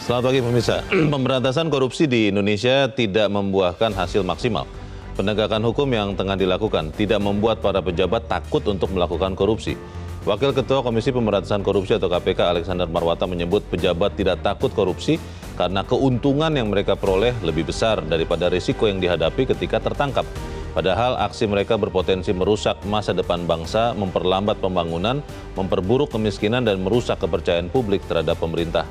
Selamat pagi pemirsa. Pemberantasan korupsi di Indonesia tidak membuahkan hasil maksimal. Penegakan hukum yang tengah dilakukan tidak membuat para pejabat takut untuk melakukan korupsi. Wakil Ketua Komisi Pemberantasan Korupsi atau KPK Alexander Marwata menyebut pejabat tidak takut korupsi karena keuntungan yang mereka peroleh lebih besar daripada risiko yang dihadapi ketika tertangkap. Padahal aksi mereka berpotensi merusak masa depan bangsa, memperlambat pembangunan, memperburuk kemiskinan dan merusak kepercayaan publik terhadap pemerintah.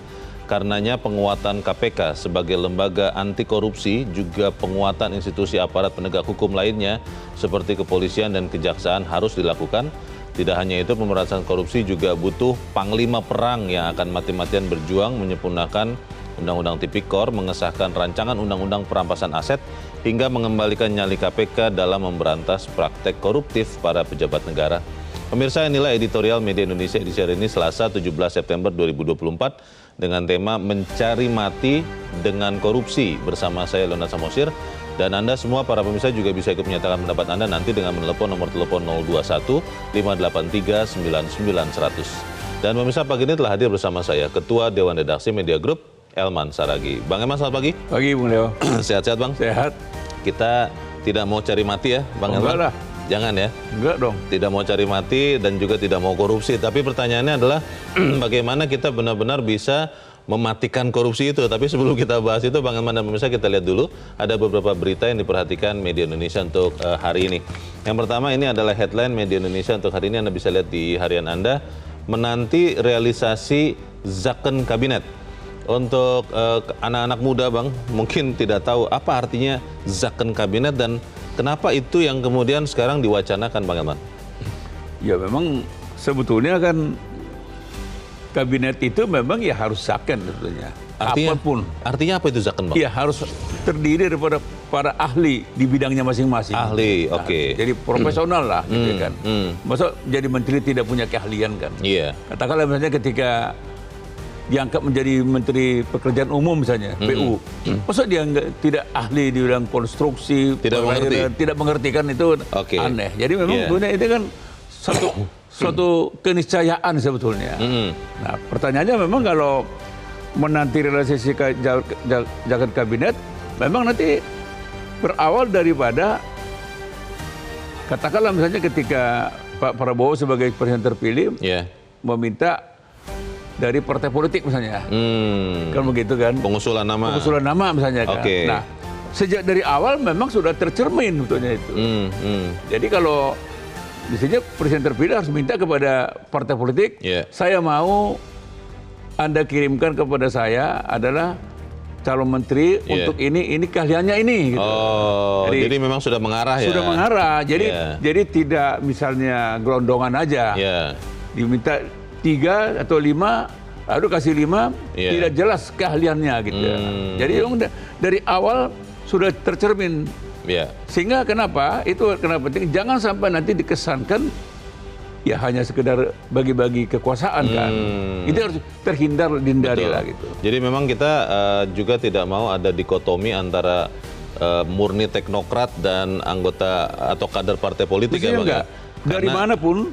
Karenanya penguatan KPK sebagai lembaga anti korupsi juga penguatan institusi aparat penegak hukum lainnya seperti kepolisian dan kejaksaan harus dilakukan. Tidak hanya itu, pemberantasan korupsi juga butuh panglima perang yang akan mati-matian berjuang menyempurnakan Undang-Undang Tipikor, mengesahkan rancangan Undang-Undang Perampasan Aset, hingga mengembalikan nyali KPK dalam memberantas praktek koruptif para pejabat negara. Pemirsa, inilah editorial Media Indonesia edisi hari ini Selasa 17 September 2024 dengan tema Mencari Mati dengan Korupsi bersama saya Leonard Samosir. Dan Anda semua para pemirsa juga bisa ikut menyatakan pendapat Anda nanti dengan menelepon nomor telepon 021 583 99 100. Dan pemirsa, pagi ini telah hadir bersama saya Ketua Dewan Redaksi Media Group Elman Saragih. Bang Elman, selamat pagi. Pagi Bung Leo. Sehat-sehat Bang? Sehat. Kita tidak mau cari mati ya Bang Elman? Enggak lah. Jangan ya? Enggak dong. Tidak mau cari mati dan juga tidak mau korupsi. Tapi pertanyaannya adalah bagaimana kita benar-benar bisa mematikan korupsi itu. Tapi sebelum kita bahas itu, Bang Elman dan pemirsa, kita lihat dulu ada beberapa berita yang diperhatikan Media Indonesia untuk hari ini. Yang pertama, ini adalah headline Media Indonesia untuk hari ini. Anda bisa lihat di harian Anda, menanti realisasi Zakon Kabinet. Untuk anak-anak muda Bang, mungkin tidak tahu apa artinya Zakon Kabinet dan kenapa itu yang kemudian sekarang diwacanakan Bang Elman? Ya memang sebetulnya kan kabinet itu memang ya harus zakon sebetulnya. Apapun. Artinya apa itu zakon Bang? Ya harus terdiri daripada para ahli di bidangnya masing-masing. Ahli, Nah, oke. Jadi profesional lah gitu kan. Masa jadi menteri tidak punya keahlian kan? Iya. Katakanlah misalnya ketika diangkat menjadi Menteri Pekerjaan Umum misalnya, PU. Masa dia tidak ahli di bidang konstruksi, tidak mengerti kan, itu aneh. Jadi memang sebetulnya itu kan suatu keniscayaan sebetulnya. Nah, pertanyaannya memang kalau menanti realisasi Zakon Kabinet, memang nanti berawal daripada katakanlah misalnya ketika Pak Prabowo sebagai presiden terpilih meminta dari partai politik misalnya, kan begitu kan? Pengusulan nama misalnya kan. Nah, sejak dari awal memang sudah tercermin sebetulnya itu. Jadi kalau di sini presiden terpilih harus minta kepada partai politik, saya mau Anda kirimkan kepada saya adalah calon menteri untuk ini keahliannya ini. Gitu. Oh, jadi memang sudah mengarah ya? Sudah mengarah. Jadi tidak misalnya gelondongan aja. Diminta 3 atau 5, lalu kasih 5, tidak jelas keahliannya gitu. Jadi dari awal sudah tercermin. Sehingga kenapa penting, jangan sampai nanti dikesankan ya hanya sekedar bagi-bagi kekuasaan kan. Itu harus dihindari lah gitu. Jadi memang kita juga tidak mau ada dikotomi antara murni teknokrat dan anggota atau kader partai politik. Maksudnya ya Bang? Dari manapun,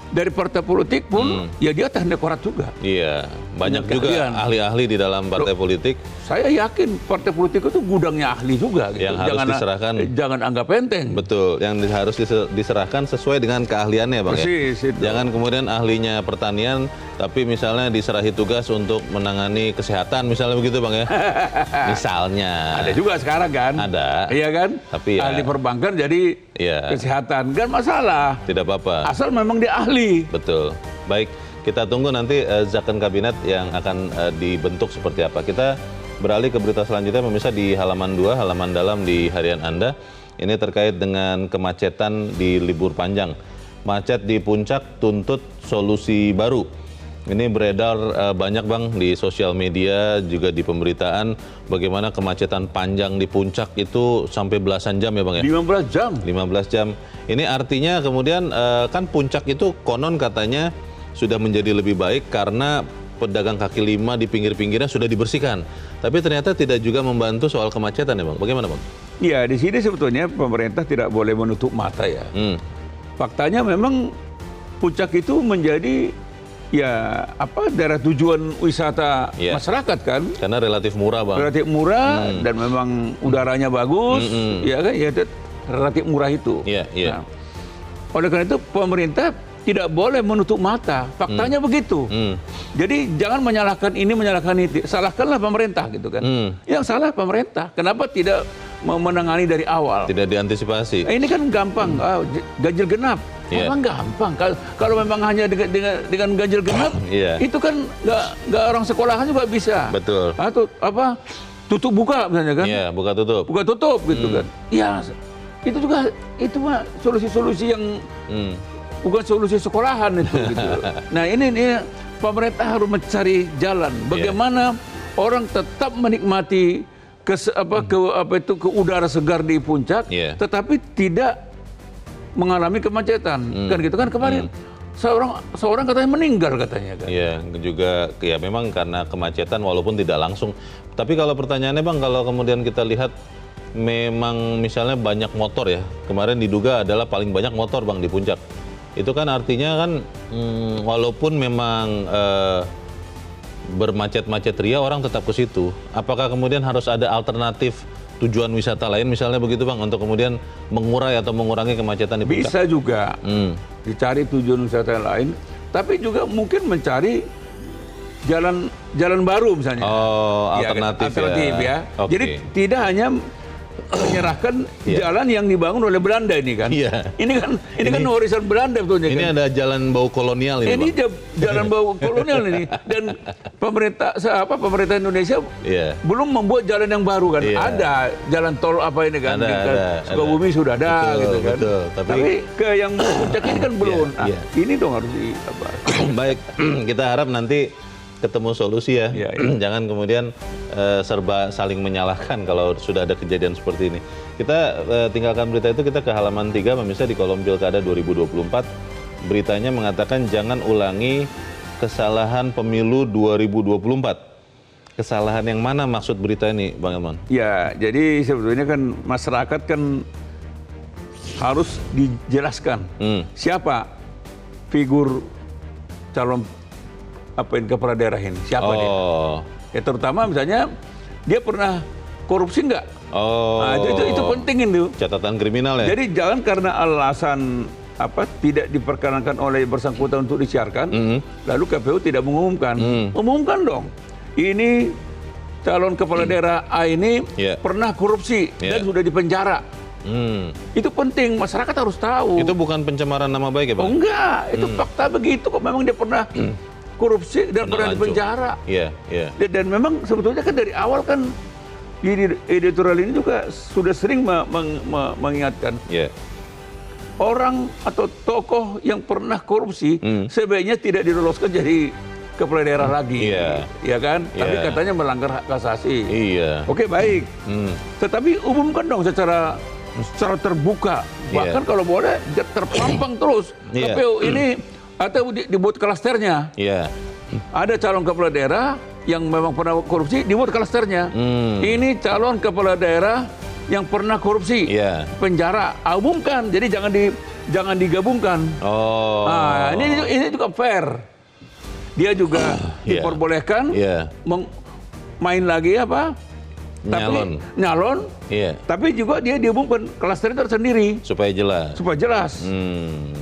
dari partai politik pun, ya dia teknokrat juga. Iya, banyak juga ahli-ahli di dalam partai politik. Saya yakin partai politik itu gudangnya ahli juga. Gitu. Yang harus diserahkan. Jangan anggap enteng. Betul, yang harus diserahkan sesuai dengan keahliannya Bang. Persis, ya. Jangan kemudian ahlinya pertanian, tapi misalnya diserahi tugas untuk menangani kesehatan, misalnya begitu Bang ya. Misalnya. Ada juga sekarang kan. Ada. Iya kan? Tapi ya, ahli perbankan jadi kesehatan, kan masalah. Tidak apa-apa. Asal memang dia ahli. Betul. Baik, kita tunggu nanti Zakon Kabinet yang akan dibentuk seperti apa. Kita beralih ke berita selanjutnya pemirsa di halaman 2, halaman dalam di harian Anda. Ini terkait dengan kemacetan di libur panjang. Macet di puncak tuntut solusi baru. Ini beredar banyak Bang di sosial media, juga di pemberitaan, bagaimana kemacetan panjang di puncak itu sampai belasan jam ya Bang ya? 15 jam. 15 jam. Ini artinya kemudian kan puncak itu konon katanya sudah menjadi lebih baik karena pedagang kaki lima di pinggir-pinggirnya sudah dibersihkan. Tapi ternyata tidak juga membantu soal kemacetan ya Bang. Bagaimana Bang? Ya, di sini sebetulnya pemerintah tidak boleh menutup mata ya. Faktanya memang puncak itu menjadi ya daerah tujuan wisata masyarakat kan. Karena relatif murah, Bang. Relatif murah dan memang udaranya bagus, ya kan, ya relatif murah itu. Nah, oleh karena itu pemerintah tidak boleh menutup mata. Faktanya begitu. Jadi jangan menyalahkan ini, menyalahkan itu. Salahkanlah pemerintah gitu kan. Yang salah pemerintah. Kenapa tidak menangani dari awal? Tidak diantisipasi. Ini kan gampang, ganjil genap. Memang gampang. Kalau memang hanya dengan ganjil genap, itu kan nggak orang sekolahan juga bisa. Betul. Atau tutup buka misalnya kan? Iya, buka tutup. Buka tutup gitu kan? Ya, itu mah solusi-solusi yang bukan solusi sekolahan itu. Gitu. Nah ini pemerintah harus mencari jalan. Bagaimana orang tetap menikmati ke udara segar di puncak, tetapi tidak mengalami kemacetan, kan gitu kan kemarin seorang katanya meninggal katanya kan. Iya, juga ya memang karena kemacetan walaupun tidak langsung. Tapi kalau pertanyaannya Bang, kalau kemudian kita lihat memang misalnya banyak motor ya, kemarin diduga adalah paling banyak motor Bang di puncak. Itu kan artinya kan walaupun memang bermacet-macet ria orang tetap ke situ. Apakah kemudian harus ada alternatif tujuan wisata lain misalnya begitu Bang, untuk kemudian mengurai atau mengurangi kemacetan di puncak? Bisa juga dicari tujuan wisata yang lain, tapi juga mungkin mencari jalan baru misalnya. Alternatif ya. Okay. Jadi tidak hanya menyerahkan jalan yang dibangun oleh Belanda ini kan. Ini kan warisan Belanda betulnya. Ini kan ada jalan bau kolonial ini. Ini jalan bau kolonial ini, dan pemerintah Indonesia belum membuat jalan yang baru kan. Ada jalan tol ini kan. Sukabumi sudah ada gitu kan. Betul, tapi ke yang puncak ini kan belum. Ini dong harus Baik, kita harap nanti ketemu solusi ya. Jangan kemudian serba saling menyalahkan kalau sudah ada kejadian seperti ini. Kita tinggalkan berita itu, kita ke halaman 3 pemirsa di kolom Pilkada 2024. Beritanya mengatakan jangan ulangi kesalahan pemilu 2024. Kesalahan yang mana maksud berita ini, Bang Elman? Ya, jadi sebetulnya kan masyarakat kan harus dijelaskan siapa figur calon kepala daerah ini, siapa dia? Ya, terutama misalnya dia pernah korupsi nggak? Nah, itu penting itu. Catatan kriminal ya. Jadi jangan karena alasan tidak diperkenankan oleh bersangkutan untuk disiarkan, lalu KPU tidak mengumumkan. Umumkan dong. Ini calon kepala daerah A ini pernah korupsi dan sudah dipenjara. Itu penting, masyarakat harus tahu. Itu bukan pencemaran nama baik ya Bang? Enggak, itu fakta begitu kok. Memang dia pernah korupsi dan pernah dipenjara. Dan memang sebetulnya kan dari awal kan di editorial ini juga sudah sering mengingatkan orang atau tokoh yang pernah korupsi sebaiknya tidak diloloskan jadi kepala daerah lagi, ya kan? Tapi katanya melanggar hak kasasi. Oke, baik. Tetapi umumkan dong secara terbuka, bahkan kalau boleh terpampang terus. KPU ini atau dibuat klasternya. Ada calon kepala daerah yang memang pernah korupsi, dibuat klasternya. Ini calon kepala daerah yang pernah korupsi, penjara, umumkan. Jadi jangan digabungkan. Nah, ini juga fair. Dia juga diperbolehkan main lagi nyalon, tapi juga dia diumumkan klaster tersendiri supaya jelas.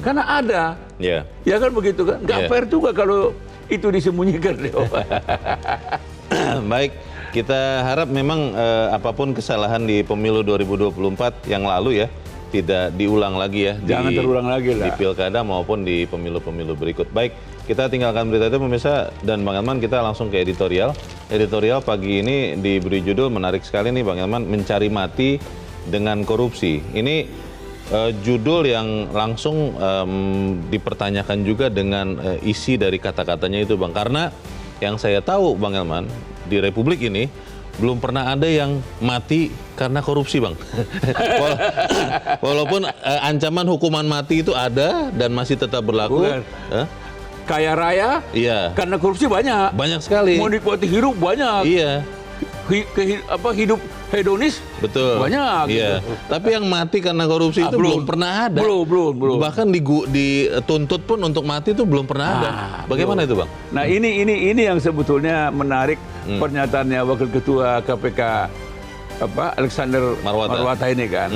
Karena ada, ya kan begitu kan? Nggak fair juga kalau itu disembunyikan. Baik, kita harap memang apapun kesalahan di pemilu 2024 yang lalu ya tidak diulang lagi ya. Jangan terulang lagi lah. Di pilkada maupun di pemilu-pemilu berikut. Baik, kita tinggalkan berita itu pemirsa, dan Bang Elman kita langsung ke editorial. Editorial pagi ini diberi judul menarik sekali nih Bang Elman, mencari mati dengan korupsi. Ini judul yang langsung dipertanyakan juga dengan isi dari kata-katanya itu Bang. Karena yang saya tahu Bang Elman, di Republik ini belum pernah ada yang mati karena korupsi Bang. Walaupun ancaman hukuman mati itu ada dan masih tetap berlaku. Kaya raya, karena korupsi banyak. Banyak sekali. Mau nikmati hidup banyak. hidup hedonis. Betul. Banyak. Iya. Gitu. Tapi yang mati karena korupsi itu belum pernah ada. Belum. Bahkan dituntut pun untuk mati itu belum pernah ada. Bagaimana itu, Bang? Nah, ini yang sebetulnya menarik pernyataannya Wakil Ketua KPK Alexander Marwata ini kan.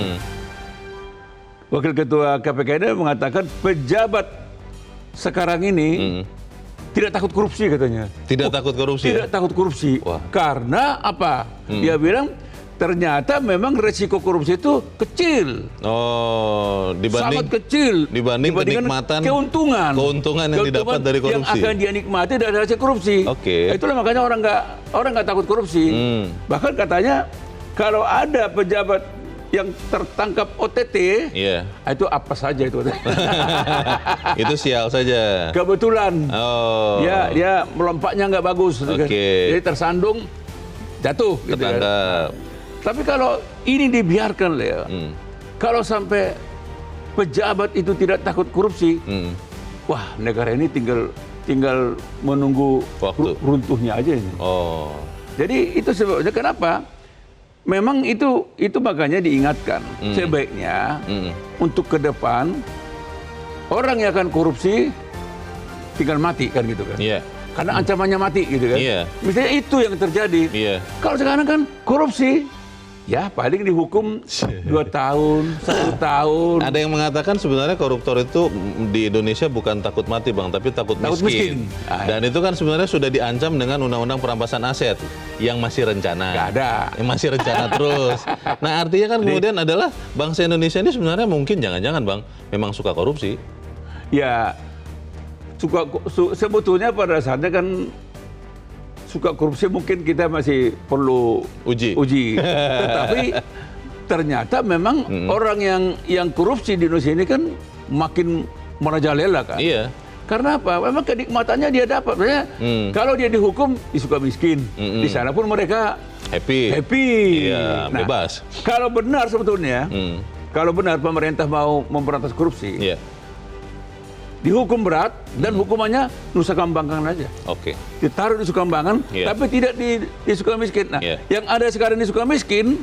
Wakil Ketua KPK ini mengatakan pejabat sekarang ini tidak takut korupsi katanya. Tidak takut korupsi? Tidak takut korupsi. Wah. Karena apa? Dia bilang ternyata memang resiko korupsi itu kecil. Oh, sangat kecil. Dibanding kenikmatan, keuntungan yang didapat dari korupsi. Yang akan dia nikmati dari hasil korupsi. Oke. Itulah makanya orang nggak takut korupsi. Bahkan katanya kalau ada pejabat yang tertangkap OTT, itu apa saja itu. Itu sial saja. Kebetulan. Oh. Dia melompatnya nggak bagus. Jadi tersandung, jatuh. Ketangkap. Gitu kan. Tapi kalau ini dibiarkan, Leo, kalau sampai pejabat itu tidak takut korupsi, wah negara ini tinggal menunggu runtuhnya aja ini. Oh. Jadi itu sebabnya kenapa? Memang itu makanya diingatkan sebaiknya untuk ke depan orang yang akan korupsi tinggal mati kan gitu kan. Yeah. Karena ancamannya mati gitu kan. Yeah. Misalnya itu yang terjadi. Yeah. Kalau sekarang kan korupsi ya paling dihukum 2 tahun, 1 tahun. Ada yang mengatakan sebenarnya koruptor itu di Indonesia bukan takut mati, Bang, tapi takut miskin. Dan itu kan sebenarnya sudah diancam dengan undang-undang perampasan aset yang masih rencana. Gak ada. Yang masih rencana terus. Nah, artinya kan kemudian adalah bangsa Indonesia ini sebenarnya mungkin jangan-jangan, Bang, memang suka korupsi. Ya, sebetulnya pada dasarnya kan suka korupsi mungkin kita masih perlu uji. Tetapi ternyata memang orang yang korupsi di Indonesia ini kan makin merajalela kan. Iya. Karena apa? Memang kenikmatannya dia dapat. Maksudnya, kalau dia dihukum, disuka miskin. Di sana pun mereka happy. Iya, bebas. Kalau benar sebetulnya, kalau benar pemerintah mau memberantas korupsi, dihukum berat dan hukumannya Nusa Kambangan aja. Oke. Ditaruh di Sukambangan, tapi tidak di Sukamiskin. Nah, yang ada sekarang di Sukamiskin,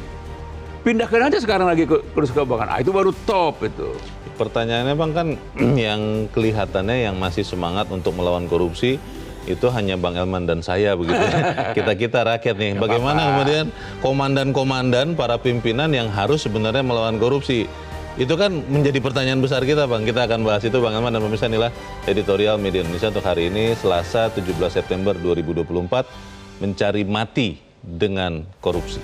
pindahkan aja sekarang lagi ke Sukambangan. Itu baru top itu. Pertanyaannya, Bang, kan yang kelihatannya yang masih semangat untuk melawan korupsi itu hanya Bang Elman dan saya begitu. Kita rakyat nih. Bagaimana kemudian komandan-komandan, para pimpinan yang harus sebenarnya melawan korupsi? Itu kan menjadi pertanyaan besar kita, Bang. Kita akan bahas itu, Bang Elman, dan pemirsa, inilah editorial Media Indonesia untuk hari ini, Selasa 17 September 2024, mencari mati dengan korupsi.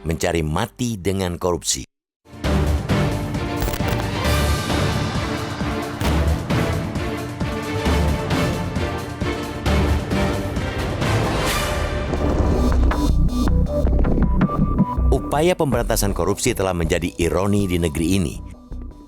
Mencari mati dengan korupsi. Upaya pemberantasan korupsi telah menjadi ironi di negeri ini.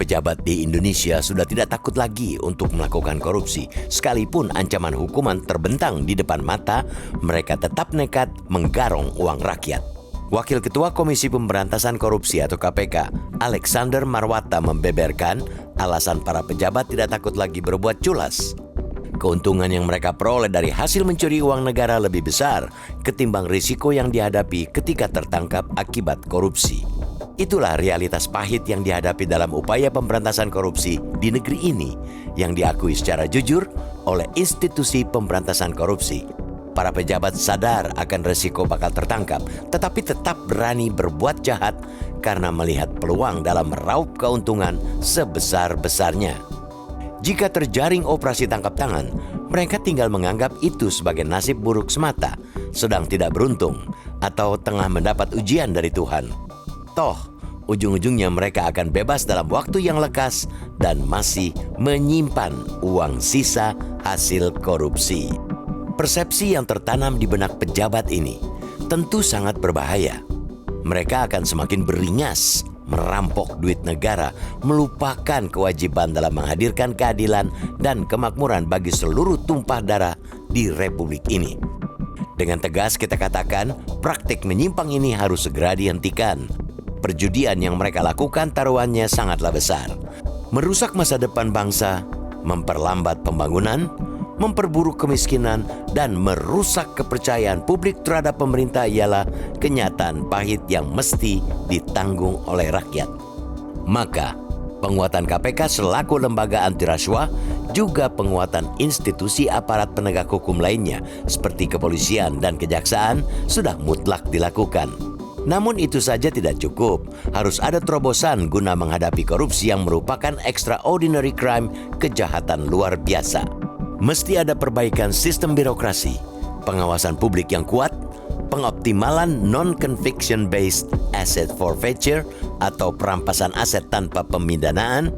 Pejabat di Indonesia sudah tidak takut lagi untuk melakukan korupsi. Sekalipun ancaman hukuman terbentang di depan mata, mereka tetap nekat menggarong uang rakyat. Wakil Ketua Komisi Pemberantasan Korupsi atau KPK, Alexander Marwata, membeberkan alasan para pejabat tidak takut lagi berbuat culas. Keuntungan yang mereka peroleh dari hasil mencuri uang negara lebih besar ketimbang risiko yang dihadapi ketika tertangkap akibat korupsi. Itulah realitas pahit yang dihadapi dalam upaya pemberantasan korupsi di negeri ini yang diakui secara jujur oleh institusi pemberantasan korupsi. Para pejabat sadar akan risiko bakal tertangkap, tetapi tetap berani berbuat jahat karena melihat peluang dalam meraup keuntungan sebesar-besarnya. Jika terjaring operasi tangkap tangan, mereka tinggal menganggap itu sebagai nasib buruk semata, sedang tidak beruntung, atau tengah mendapat ujian dari Tuhan. Toh, ujung-ujungnya mereka akan bebas dalam waktu yang lekas dan masih menyimpan uang sisa hasil korupsi. Persepsi yang tertanam di benak pejabat ini tentu sangat berbahaya. Mereka akan semakin beringas merampok duit negara, melupakan kewajiban dalam menghadirkan keadilan dan kemakmuran bagi seluruh tumpah darah di Republik ini. Dengan tegas kita katakan, praktik menyimpang ini harus segera dihentikan. Perjudian yang mereka lakukan taruhannya sangatlah besar. merusak masa depan bangsa, memperlambat pembangunan, memperburuk kemiskinan, dan merusak kepercayaan publik terhadap pemerintah ialah kenyataan pahit yang mesti ditanggung oleh rakyat. Maka, penguatan KPK selaku lembaga anti rasuah juga penguatan institusi aparat penegak hukum lainnya seperti kepolisian dan kejaksaan sudah mutlak dilakukan. Namun itu saja tidak cukup, harus ada terobosan guna menghadapi korupsi yang merupakan extraordinary crime, kejahatan luar biasa. Mesti ada perbaikan sistem birokrasi, pengawasan publik yang kuat, pengoptimalan non-conviction based asset forfeiture atau perampasan aset tanpa pemindanaan,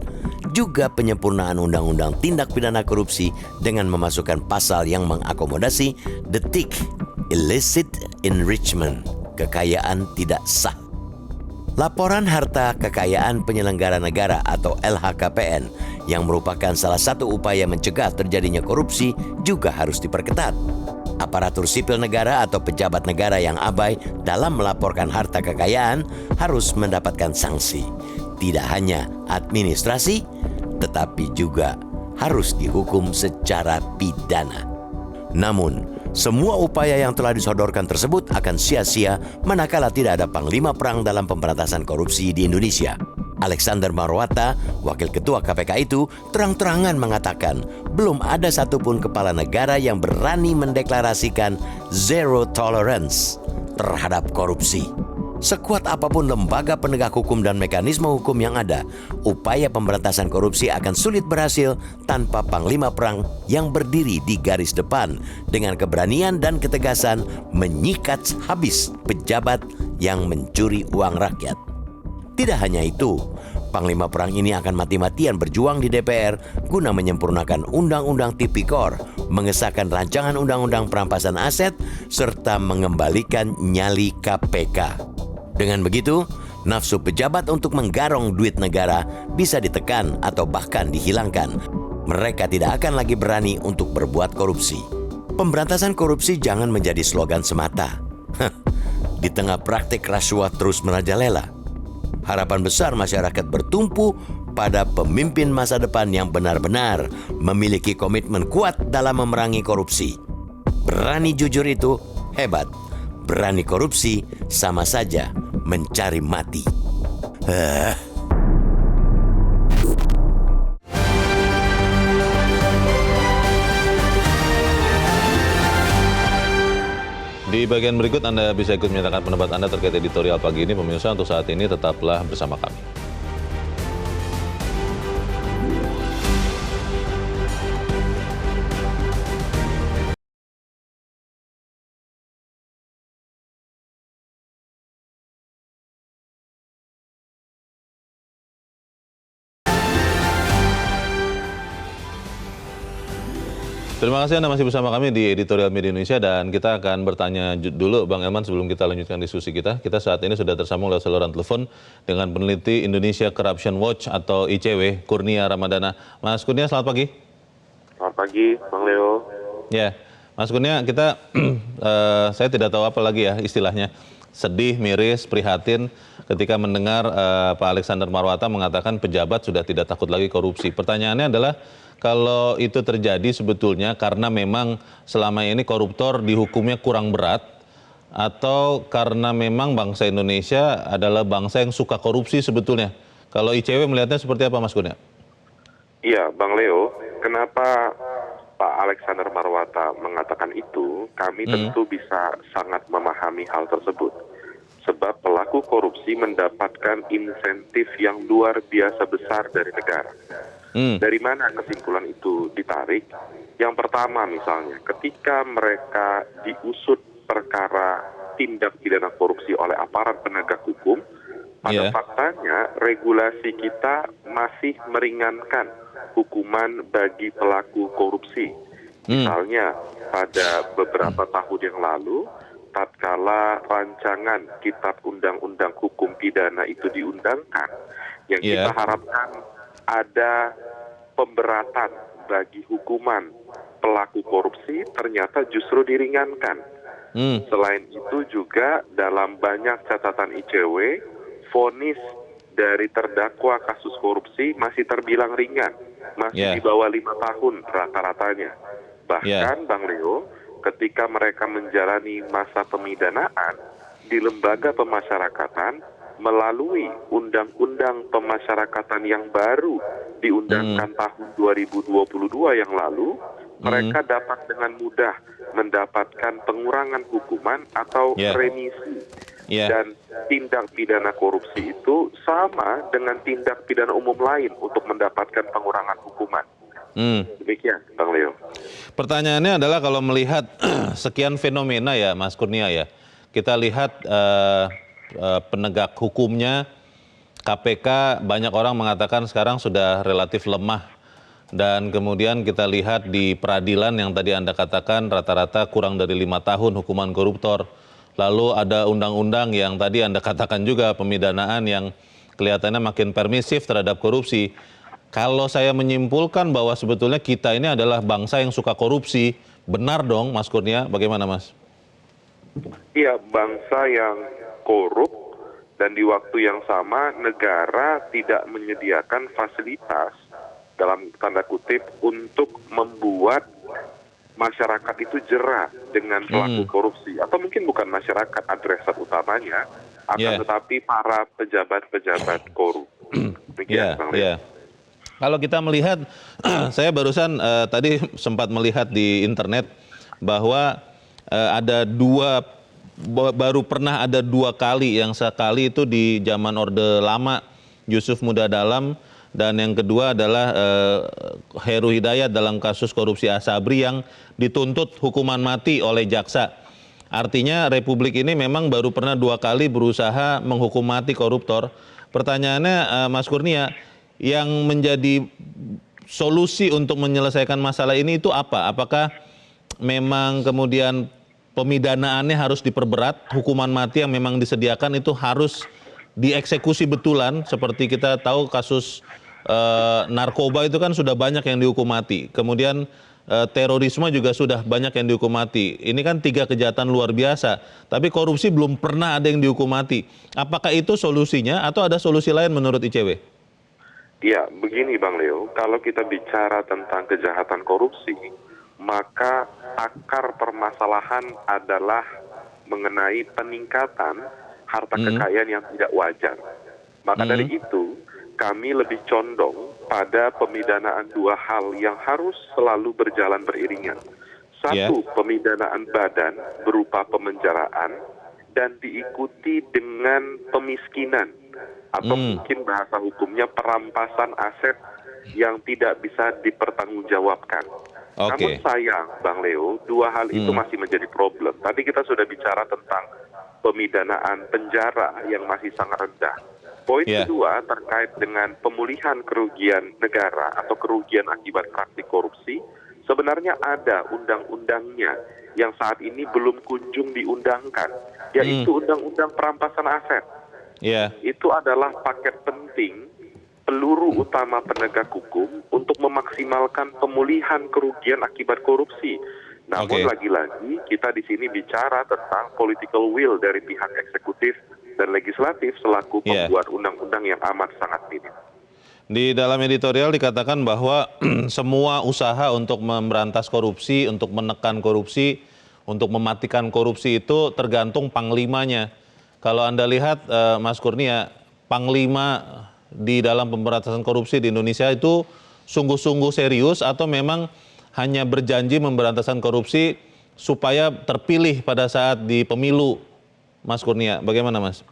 juga penyempurnaan undang-undang tindak pidana korupsi dengan memasukkan pasal yang mengakomodasi the TIC, illicit enrichment, kekayaan tidak sah. Laporan harta kekayaan penyelenggara negara atau LHKPN yang merupakan salah satu upaya mencegah terjadinya korupsi juga harus diperketat. Aparatur sipil negara atau pejabat negara yang abai dalam melaporkan harta kekayaan harus mendapatkan sanksi. Tidak hanya administrasi, tetapi juga harus dihukum secara pidana. Namun, semua upaya yang telah disodorkan tersebut akan sia-sia manakala tidak ada panglima perang dalam pemberantasan korupsi di Indonesia. Alexander Marwata, wakil ketua KPK itu, terang-terangan mengatakan belum ada satupun kepala negara yang berani mendeklarasikan zero tolerance terhadap korupsi. Sekuat apapun lembaga penegak hukum dan mekanisme hukum yang ada, upaya pemberantasan korupsi akan sulit berhasil tanpa panglima perang yang berdiri di garis depan dengan keberanian dan ketegasan menyikat habis pejabat yang mencuri uang rakyat. Tidak hanya itu, panglima perang ini akan mati-matian berjuang di DPR guna menyempurnakan Undang-Undang Tipikor, mengesahkan rancangan Undang-Undang Perampasan Aset, serta mengembalikan nyali KPK. Dengan begitu, nafsu pejabat untuk menggarong duit negara bisa ditekan atau bahkan dihilangkan. Mereka tidak akan lagi berani untuk berbuat korupsi. Pemberantasan korupsi jangan menjadi slogan semata. Di tengah praktik rasuah terus merajalela, harapan besar masyarakat bertumpu pada pemimpin masa depan yang benar-benar memiliki komitmen kuat dalam memerangi korupsi. Berani jujur itu hebat. Berani korupsi sama saja mencari mati. Di bagian berikut Anda bisa ikut menyatakan pendapat Anda terkait editorial pagi ini. Pemirsa, untuk saat ini tetaplah bersama kami. Terima kasih Anda masih bersama kami di Editorial Media Indonesia, dan kita akan bertanya dulu Bang Elman sebelum kita lanjutkan diskusi kita. Kita saat ini sudah tersambung lewat saluran telepon dengan peneliti Indonesia Corruption Watch atau ICW, Kurnia Ramadana. Mas Kurnia, selamat pagi. Selamat pagi, Bang Leo. Ya, Mas Kurnia, kita saya tidak tahu apa lagi ya istilahnya. Sedih, miris, prihatin ketika mendengar Pak Alexander Marwata mengatakan pejabat sudah tidak takut lagi korupsi. Pertanyaannya adalah, kalau itu terjadi sebetulnya karena memang selama ini koruptor dihukumnya kurang berat, atau karena memang bangsa Indonesia adalah bangsa yang suka korupsi sebetulnya? Kalau ICW melihatnya seperti apa, Mas Kurnia? Iya, Bang Leo, kenapa Pak Alexander Marwata mengatakan itu, kami tentu bisa sangat memahami hal tersebut. Sebab pelaku korupsi mendapatkan insentif yang luar biasa besar dari negara. Dari mana kesimpulan itu ditarik? Yang pertama misalnya, ketika mereka diusut perkara tindak pidana korupsi oleh aparat penegak hukum, pada faktanya regulasi kita masih meringankan hukuman bagi pelaku korupsi. Misalnya pada beberapa tahun yang lalu, tatkala rancangan Kitab Undang-Undang Hukum Pidana itu diundangkan, yang kita harapkan ada pemberatan bagi hukuman pelaku korupsi, ternyata justru diringankan. Selain itu juga dalam banyak catatan ICW, vonis dari terdakwa kasus korupsi masih terbilang ringan, masih di bawah 5 tahun rata-ratanya. Bahkan Bang Leo, ketika mereka menjalani masa pemidanaan di lembaga pemasyarakatan melalui undang-undang pemasyarakatan yang baru diundangkan tahun 2022 yang lalu, mereka dapat dengan mudah mendapatkan pengurangan hukuman atau remisi. Dan tindak pidana korupsi itu sama dengan tindak pidana umum lain untuk mendapatkan pengurangan hukuman. Demikian, Bang Leo. Pertanyaannya adalah kalau melihat sekian fenomena ya, Mas Kurnia ya, kita lihat penegak hukumnya, KPK, banyak orang mengatakan sekarang sudah relatif lemah. Dan kemudian kita lihat di peradilan yang tadi Anda katakan rata-rata kurang dari 5 tahun hukuman koruptor. Lalu ada undang-undang yang tadi Anda katakan juga pemidanaan yang kelihatannya makin permisif terhadap korupsi. Kalau saya menyimpulkan bahwa sebetulnya kita ini adalah bangsa yang suka korupsi, benar dong Mas Kurnia, bagaimana Mas? Iya, bangsa yang korup dan di waktu yang sama negara tidak menyediakan fasilitas dalam tanda kutip untuk membuat masyarakat itu jera dengan pelaku korupsi, atau mungkin bukan masyarakat adresat utamanya, akan tetapi para pejabat-pejabat korup. Kalau kita melihat, saya barusan tadi sempat melihat di internet bahwa baru pernah ada 2 kali, yang sekali itu di zaman Orde Lama, Yusuf Muda Dalam, dan yang kedua adalah Heru Hidayat dalam kasus korupsi Asabri yang dituntut hukuman mati oleh jaksa. Artinya Republik ini memang baru pernah 2 kali berusaha menghukum mati koruptor. Pertanyaannya Mas Kurnia, yang menjadi solusi untuk menyelesaikan masalah ini itu apa? Apakah memang kemudian pemidanaannya harus diperberat, hukuman mati yang memang disediakan itu harus dieksekusi betulan, seperti kita tahu kasus narkoba itu kan sudah banyak yang dihukum mati. Kemudian terorisme juga sudah banyak yang dihukum mati. Ini kan 3 kejahatan luar biasa, tapi korupsi belum pernah ada yang dihukum mati. Apakah itu solusinya atau ada solusi lain menurut ICW? Ya, begini Bang Leo, kalau kita bicara tentang kejahatan korupsi, maka akar permasalahan adalah mengenai peningkatan harta kekayaan yang tidak wajar. Maka dari itu, kami lebih condong pada pemidanaan 2 hal yang harus selalu berjalan beriringan. Satu, pemidanaan badan berupa pemenjaraan dan diikuti dengan pemiskinan atau mungkin bahasa hukumnya perampasan aset yang tidak bisa dipertanggungjawabkan. Namun sayang, Bang Leo, 2 hal itu masih menjadi problem. Tadi kita sudah bicara tentang pemidanaan penjara yang masih sangat rendah. Poin kedua terkait dengan pemulihan kerugian negara atau kerugian akibat praktik korupsi, sebenarnya ada undang-undangnya yang saat ini belum kunjung diundangkan, yaitu undang-undang perampasan aset. Itu adalah paket penting, peluru utama penegak hukum untuk memaksimalkan pemulihan kerugian akibat korupsi. Namun lagi-lagi kita di sini bicara tentang political will dari pihak eksekutif dan legislatif selaku pembuat undang-undang yang amat sangat minim. Di dalam editorial dikatakan bahwa semua usaha untuk memberantas korupsi, untuk menekan korupsi, untuk mematikan korupsi itu tergantung panglimanya. Kalau Anda lihat Mas Kurnia, panglima di dalam pemberantasan korupsi di Indonesia itu sungguh-sungguh serius atau memang hanya berjanji memberantasan korupsi supaya terpilih pada saat di pemilu, Mas Kurnia? Bagaimana Mas?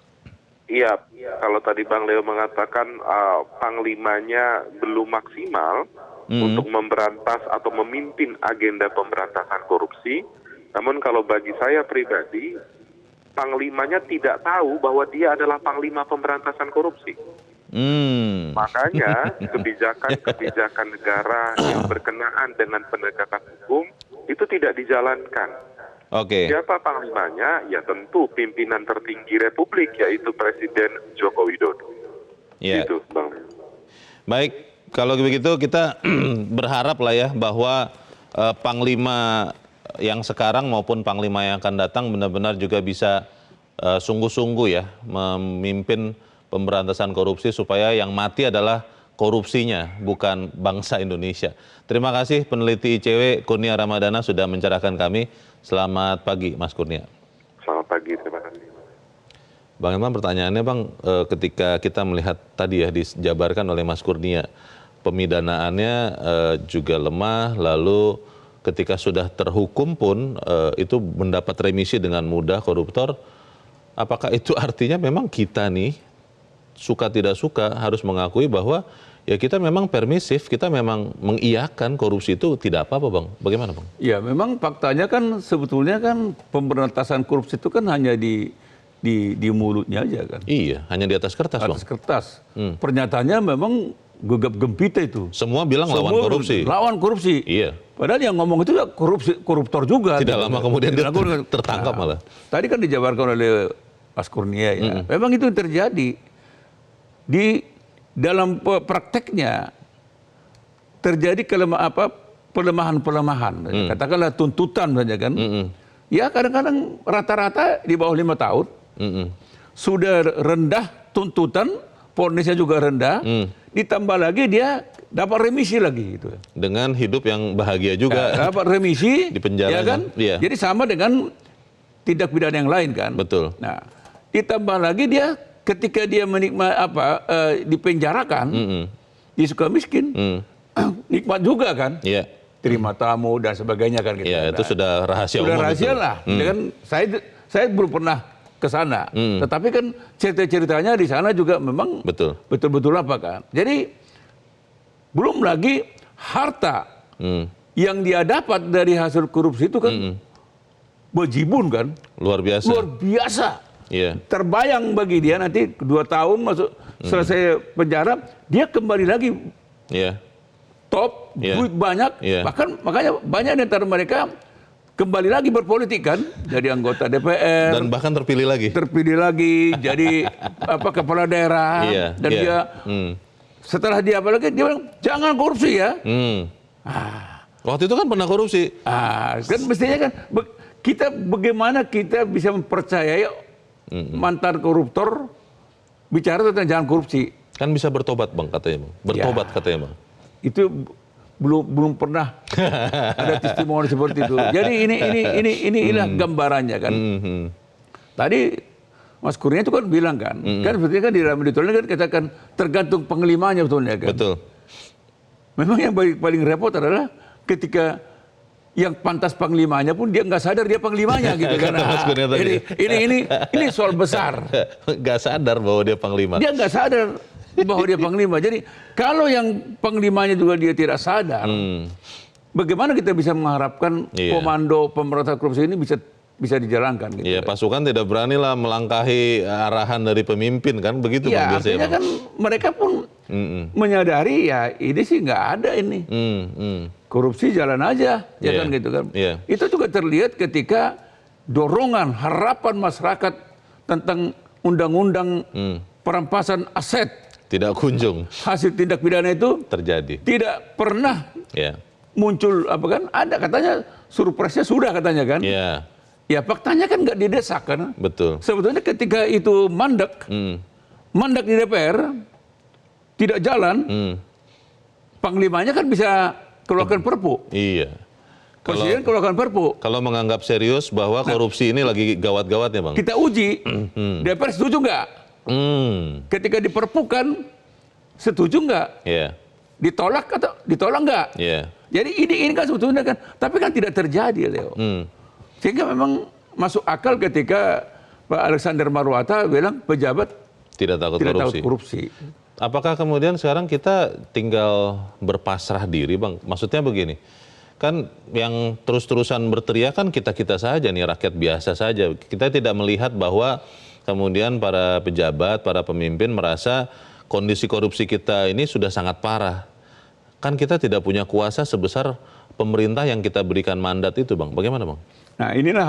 Iya, kalau tadi Bang Leo mengatakan panglimanya belum maksimal untuk memberantas atau memimpin agenda pemberantasan korupsi, namun kalau bagi saya pribadi, panglimanya tidak tahu bahwa dia adalah panglima pemberantasan korupsi. Makanya kebijakan-kebijakan negara yang berkenaan dengan penegakan hukum itu tidak dijalankan. Siapa panglimanya? Ya tentu pimpinan tertinggi Republik, yaitu Presiden Joko Widodo. Itu, Bang. Baik, kalau begitu kita berharap lah ya bahwa panglima yang sekarang maupun panglima yang akan datang benar-benar juga bisa sungguh-sungguh ya memimpin pemberantasan korupsi supaya yang mati adalah korupsinya, bukan bangsa Indonesia. Terima kasih peneliti ICW Kurnia Ramadana sudah mencerahkan kami. Selamat pagi, Mas Kurnia. Selamat pagi, terima kasih. Bang Imam, pertanyaannya Bang, ketika kita melihat tadi ya dijabarkan oleh Mas Kurnia, pemidanaannya juga lemah, lalu ketika sudah terhukum pun itu mendapat remisi dengan mudah koruptor. Apakah itu artinya memang kita nih suka tidak suka harus mengakui bahwa ya kita memang permisif, kita memang mengiyakan korupsi itu tidak apa-apa Bang? Bagaimana Bang? Ya memang faktanya kan sebetulnya kan pemberantasan korupsi itu kan hanya di mulutnya aja kan. Iya, hanya di atas kertas Bang. Atas kertas. Pernyataannya memang gegap gempita itu. Semua bilang lawan korupsi. Lawan korupsi. Iya. Padahal yang ngomong itu koruptor juga. Tidak lama kemudian dia tertangkap malah. Tadi kan dijabarkan oleh Mas Kurnia ya. Memang itu terjadi. Di dalam prakteknya terjadi pelemahan-pelemahan. Katakanlah tuntutan saja kan. Ya kadang-kadang rata-rata di bawah 5 tahun. Sudah rendah tuntutan, vonisnya juga rendah, ditambah lagi dia dapat remisi lagi gitu. Dengan hidup yang bahagia juga. Ya, dapat remisi di penjara ya kan? Iya. Jadi sama dengan tindak pidana yang lain kan. Betul. Nah, ditambah lagi dia ketika dia dipenjarakan di Sukamiskin, nikmat juga kan. Iya. Terima tamu dan sebagainya kan gitu. Iya, itu sudah rahasia umum. Sudah rahasia lah. Kan saya belum pernah ke sana. Tetapi kan cerita-ceritanya di sana juga memang betul-betul apa kan. Jadi belum lagi harta yang dia dapat dari hasil korupsi itu kan bejibun kan. Luar biasa. Luar biasa. Iya. Terbayang bagi dia nanti 2 tahun masuk selesai penjara, dia kembali lagi. Iya. Top, duit banyak, bahkan makanya banyak di antara mereka kembali lagi berpolitik kan, jadi anggota DPR dan bahkan terpilih lagi jadi kepala daerah dan dia setelah dia apalagi dia bilang jangan korupsi ya. Waktu itu kan pernah korupsi. Kan mestinya kan bagaimana kita bisa mempercayai mantan koruptor bicara tentang jangan korupsi. Kan bisa bertobat Bang katanya Bang. Bertobat katanya Bang. Itu belum pernah ada testimoni seperti itu. Jadi inilah gambarannya kan. Tadi Mas Kurnia itu kan bilang kan, kan sebetulnya kan di dalam editorialnya kan katakan tergantung panglimanya betulnya kan. Betul. Memang yang paling repot adalah ketika yang pantas panglimanya pun dia nggak sadar dia panglimanya gitu kan. Ini soal besar. Nggak sadar bahwa dia panglima. Dia nggak sadar bahwa dia panglima. Jadi kalau yang panglimanya juga dia tidak sadar, bagaimana kita bisa mengharapkan komando pemberantasan korupsi ini bisa dijalankan? Gitu. Iya, pasukan tidak berani lah melangkahi arahan dari pemimpin kan begitu ya, Bang biasanya. Artinya kan mereka pun menyadari ya ini sih nggak ada ini. Korupsi jalan aja, ya kan gitu kan. Itu juga terlihat ketika dorongan harapan masyarakat tentang undang-undang perampasan aset. Tidak kunjung. Hasil tindak pidana itu terjadi. Tidak pernah muncul apa kan? Ada katanya surprise-nya sudah katanya kan? Ya faktanya kan nggak didesak kan? Betul. Sebetulnya ketika itu mandek di DPR tidak jalan, panglimanya kan bisa keluarkan perpu. Iya. Presiden keluarkan perpu. Kalau menganggap serius bahwa korupsi ini lagi gawat-gawatnya Bang. Kita uji, DPR setuju nggak? Ketika diperpukan, setuju nggak? Ditolak atau ditolak nggak? Jadi ini kan sebetulnya kan, tapi kan tidak terjadi Leo. Sehingga memang masuk akal ketika Pak Alexander Marwata bilang pejabat tidak takut korupsi. Apakah kemudian sekarang kita tinggal berpasrah diri Bang? Maksudnya begini, kan yang terus-terusan berteriak kan kita-kita saja nih, rakyat biasa saja. Kita tidak melihat bahwa kemudian para pejabat, para pemimpin merasa kondisi korupsi kita ini sudah sangat parah. Kan kita tidak punya kuasa sebesar pemerintah yang kita berikan mandat itu Bang. Bagaimana Bang? Nah inilah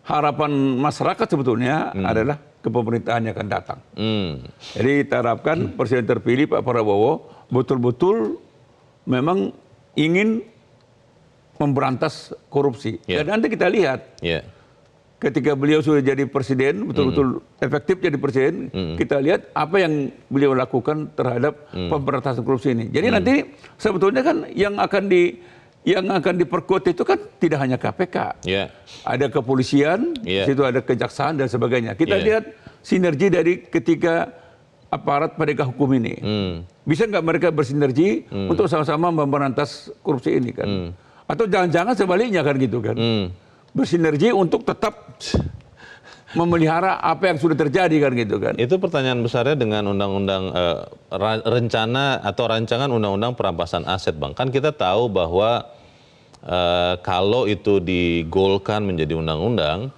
harapan masyarakat sebetulnya adalah kepemerintahan yang akan datang. Jadi kita harapkan Presiden terpilih Pak Prabowo betul-betul memang ingin memberantas korupsi. Dan nanti kita lihat ketika beliau sudah jadi presiden, betul-betul efektif jadi presiden, kita lihat apa yang beliau lakukan terhadap pemberantasan korupsi ini. Jadi nanti sebetulnya kan yang akan diperkuat itu kan tidak hanya KPK, ada kepolisian, di situ ada kejaksaan dan sebagainya. Kita lihat sinergi dari ketika aparat penegak hukum ini, bisa nggak mereka bersinergi untuk sama-sama memberantas korupsi ini kan? Atau jangan-jangan sebaliknya kan gitu kan? Bersinergi untuk tetap memelihara apa yang sudah terjadi kan gitu kan. Itu pertanyaan besarnya dengan undang-undang rencana atau rancangan undang-undang perampasan aset, Bang. Kan kita tahu bahwa kalau itu digolkan menjadi undang-undang,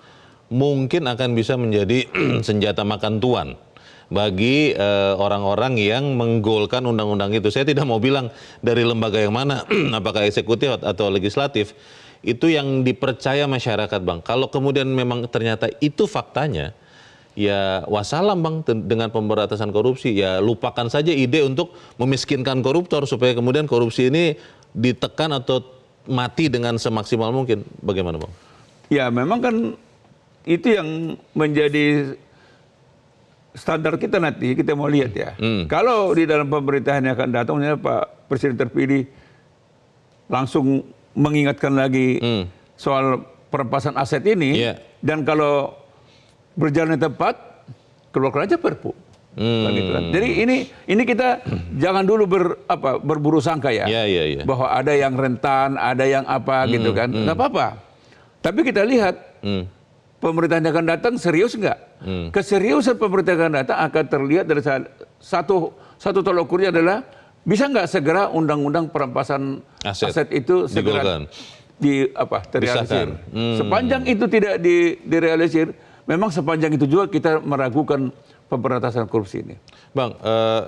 mungkin akan bisa menjadi senjata makan tuan bagi orang-orang yang menggolkan undang-undang itu. Saya tidak mau bilang dari lembaga yang mana, apakah eksekutif atau legislatif. Itu yang dipercaya masyarakat, Bang. Kalau kemudian memang ternyata itu faktanya, ya wassalam, Bang, dengan pemberantasan korupsi. Ya lupakan saja ide untuk memiskinkan koruptor supaya kemudian korupsi ini ditekan atau mati dengan semaksimal mungkin. Bagaimana, Bang? Ya memang kan itu yang menjadi standar kita nanti, kita mau lihat ya. Kalau di dalam pemerintahan yang akan datang, Pak Presiden terpilih langsung mengingatkan lagi soal perampasan aset ini, dan kalau berjalan tepat, keluarkan aja Perpu. Gitu kan. Jadi ini kita jangan dulu berburu sangka ya, bahwa ada yang rentan, ada yang apa gitu kan, nggak apa-apa. Tapi kita lihat pemerintahan yang akan datang serius nggak? Keseriusan pemerintahan yang akan datang akan terlihat dari satu tolak ukurnya adalah bisa nggak segera undang-undang perampasan aset itu segera terrealisir. Sepanjang itu tidak direalisir, memang sepanjang itu juga kita meragukan pemberantasan korupsi ini. Bang,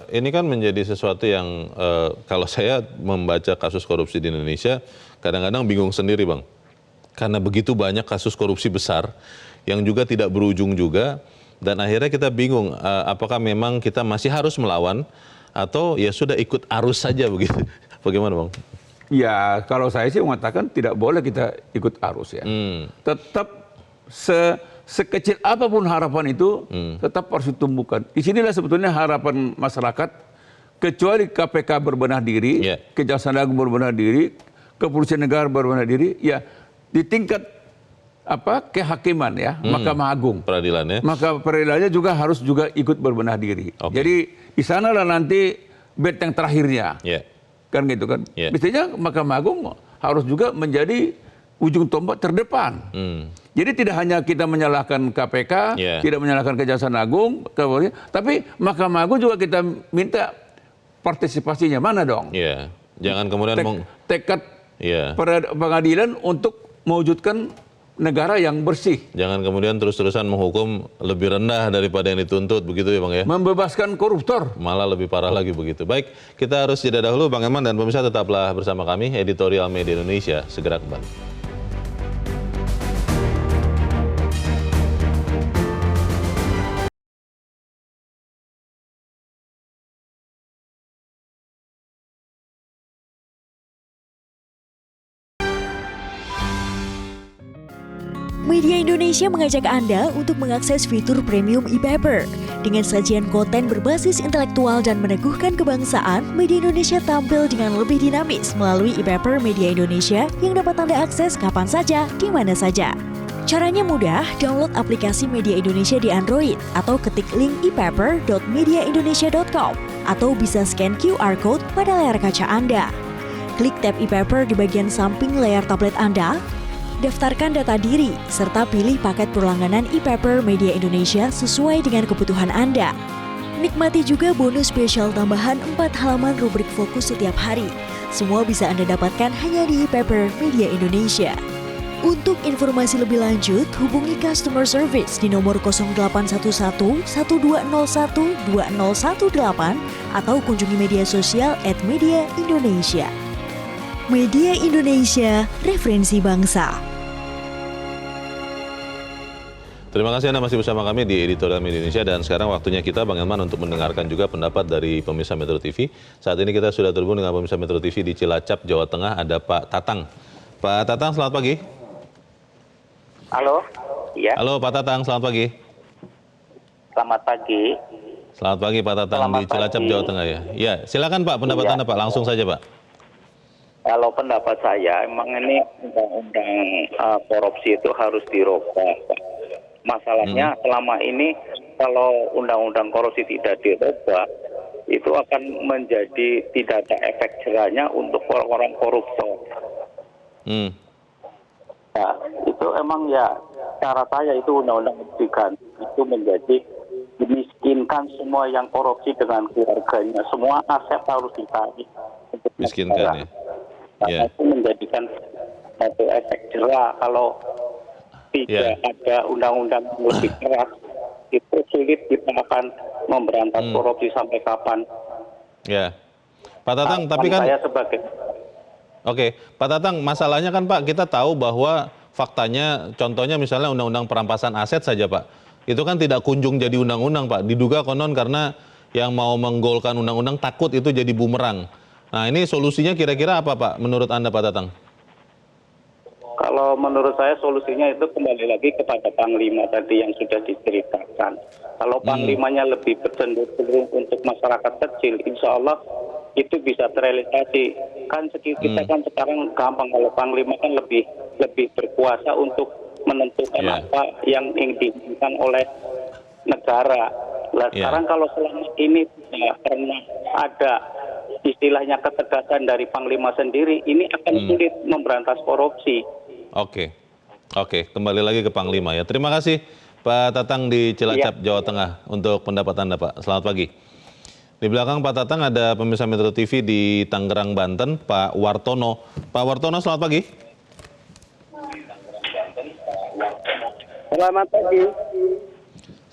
ini kan menjadi sesuatu yang kalau saya membaca kasus korupsi di Indonesia, kadang-kadang bingung sendiri, Bang. Karena begitu banyak kasus korupsi besar yang juga tidak berujung juga, dan akhirnya kita bingung apakah memang kita masih harus melawan atau ya sudah ikut arus saja begitu. Bagaimana, Bang? Ya kalau saya sih mengatakan tidak boleh kita ikut arus ya. Tetap sekecil apapun harapan itu tetap harus ditumbuhkan. Disinilah sebetulnya harapan masyarakat, kecuali KPK berbenah diri, Kejaksaan Agung berbenah diri, Kepolisian Negara berbenah diri, ya di tingkat kehakiman ya, Mahkamah Agung, peradilan ya. Maka peradilannya juga harus ikut berbenah diri. Jadi di sanalah nanti benteng terakhirnya. Kan gitu kan. Mestinya Mahkamah Agung harus juga menjadi ujung tombak terdepan. Jadi tidak hanya kita menyalahkan KPK, tidak menyalahkan Kejaksaan Agung, tapi Mahkamah Agung juga kita minta partisipasinya. Mana dong? Jangan kemudian tekad pengadilan untuk mewujudkan negara yang bersih. Jangan kemudian terus-terusan menghukum lebih rendah daripada yang dituntut, begitu ya, Bang ya? Membebaskan koruptor. Malah lebih parah lagi begitu. Baik, kita harus jeda dahulu, Bang Eman dan pemirsa tetaplah bersama kami, Editorial Media Indonesia, segera kembali. Media Indonesia mengajak Anda untuk mengakses fitur premium e-paper. Dengan sajian konten berbasis intelektual dan meneguhkan kebangsaan, Media Indonesia tampil dengan lebih dinamis melalui e-paper Media Indonesia yang dapat Anda akses kapan saja, di mana saja. Caranya mudah, download aplikasi Media Indonesia di Android atau ketik link e-paper.mediaindonesia.com atau bisa scan QR Code pada layar kaca Anda. Klik tab e-paper di bagian samping layar tablet Anda, daftarkan data diri, serta pilih paket berlangganan e-paper Media Indonesia sesuai dengan kebutuhan Anda. Nikmati juga bonus spesial tambahan 4 halaman rubrik fokus setiap hari. Semua bisa Anda dapatkan hanya di e-paper Media Indonesia. Untuk informasi lebih lanjut, hubungi customer service di nomor 0811 1201 2018 atau kunjungi media sosial @Media Indonesia. Media Indonesia, referensi bangsa. Terima kasih Anda masih bersama kami di Editorial Media Indonesia, dan sekarang waktunya kita, Bang Elman, untuk mendengarkan juga pendapat dari pemirsa Metro TV. Saat ini kita sudah terhubung dengan pemirsa Metro TV di Cilacap, Jawa Tengah, ada Pak Tatang. Pak Tatang, selamat pagi. Halo. Ya. Halo Pak Tatang, selamat pagi. Selamat pagi. Selamat pagi Pak Tatang di Cilacap, Jawa Tengah ya. Ya, silakan Pak, pendapat Anda Pak, langsung saja Pak. Kalau pendapat saya, emang ini undang-undang korupsi itu harus dirubah. Masalahnya selama ini kalau undang-undang korupsi tidak dirubah, itu akan menjadi tidak ada efek jerahnya untuk orang-orang koruptor. Nah, itu emang ya cara saya itu undang-undang diganti itu menjadi dimiskinkan semua yang korupsi dengan keluarganya. Semua aset harus ditarik. Miskinkan ya. Karena itu menjadikan satu efek jerah. Kalau tidak ada undang-undang yang lebih keras, itu sulit kita akan memberantas korupsi sampai kapan. Ya, Pak Tatang, tapi kan saya sebagai Oke, Pak Tatang, masalahnya kan Pak, kita tahu bahwa faktanya, contohnya misalnya undang-undang perampasan aset saja Pak, itu kan tidak kunjung jadi undang-undang Pak, diduga konon karena yang mau menggolkan undang-undang takut itu jadi bumerang. Nah ini solusinya kira-kira apa Pak, menurut Anda Pak Tatang? Kalau menurut saya solusinya itu kembali lagi kepada Panglima tadi yang sudah diceritakan. Kalau Panglimanya lebih bercenderung untuk masyarakat kecil, insya Allah itu bisa terrealisasi. Kan kita kan sekarang gampang, kalau Panglima kan lebih berkuasa untuk menentukan apa yang diinginkan oleh negara. Nah, sekarang kalau selama ini tidak pernah ada istilahnya ketegasan dari Panglima sendiri, ini akan sulit memberantas korupsi. Oke, kembali lagi ke Panglima ya. Terima kasih Pak Tatang di Cilacap, Jawa Tengah untuk pendapat Anda Pak. Selamat pagi. Di belakang Pak Tatang ada pemirsa Metro TV di Tangerang, Banten, Pak Wartono. Pak Wartono, selamat pagi. Selamat pagi.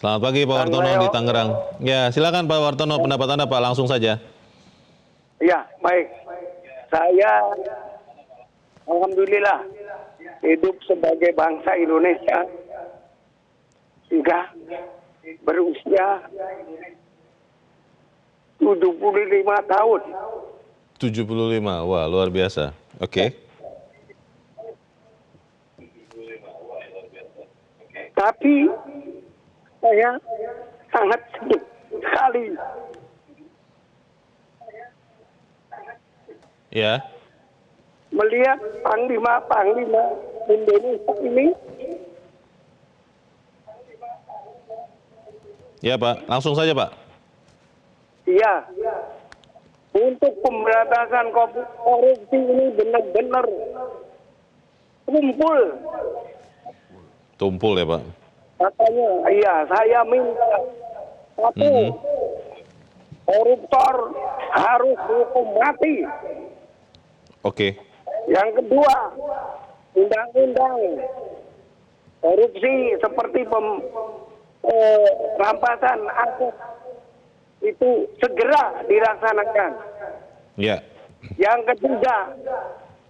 Selamat pagi Pak Wartono di Tangerang. Ya, silakan Pak Wartono, pendapat Anda Pak, langsung saja. Ya, baik. Saya alhamdulillah hidup sebagai bangsa Indonesia sudah berusia 75 tahun. 75, wah luar biasa. Oke. Tapi saya sangat sedih sekali. Ya. Melihat panglima Indonesia ini. Ya Pak, langsung saja Pak. Iya. Untuk pemberantasan korupsi ini benar-benar Tumpul ya Pak. Katanya, iya, saya minta satu, koruptor harus dihukum mati. Oke. Yang kedua, undang-undang korupsi seperti rampasan aset itu segera dilaksanakan. Ya. Yang ketiga,